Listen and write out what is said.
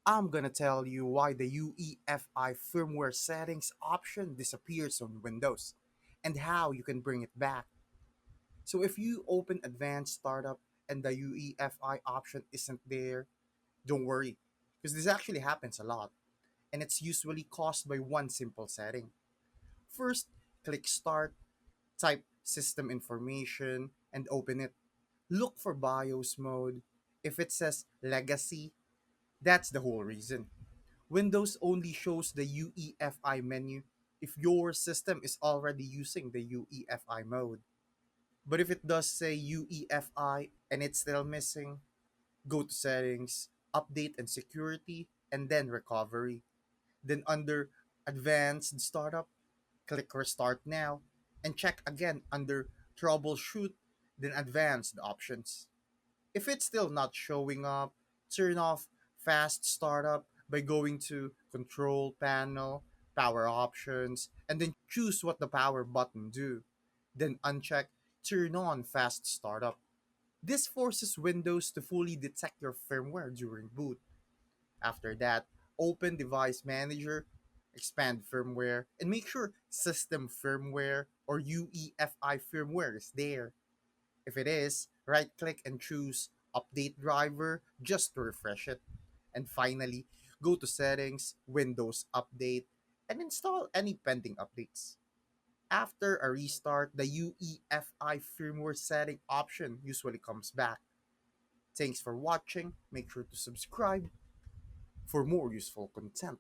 I'm gonna tell you why the UEFI Firmware Settings option disappears on Windows and how you can bring it back. So if you open Advanced Startup and the UEFI option isn't there, don't worry, because this actually happens a lot, and it's usually caused by one simple setting. First, click Start, type System Information, and open it. Look for BIOS mode. If it says Legacy, that's the whole reason. Windows only shows the UEFI menu if your system is already using the UEFI mode. But if it does say UEFI and it's still missing, go to Settings, Update and Security, and then Recovery. Then under Advanced Startup, click Restart Now, and check again under Troubleshoot, then Advanced Options. If it's still not showing up, turn off Fast Startup by going to Control Panel, Power Options, and then choose what the power button do. Then uncheck Turn on Fast Startup. This forces Windows to fully detect your firmware during boot. After that, open Device Manager, expand firmware, and make sure System Firmware or UEFI firmware is there. If it is, right click and choose Update Driver just to refresh it. And finally, go to Settings, Windows Update, and install any pending updates. After a restart, the UEFI firmware setting option usually comes back. Thanks for watching. Make sure to subscribe for more useful content.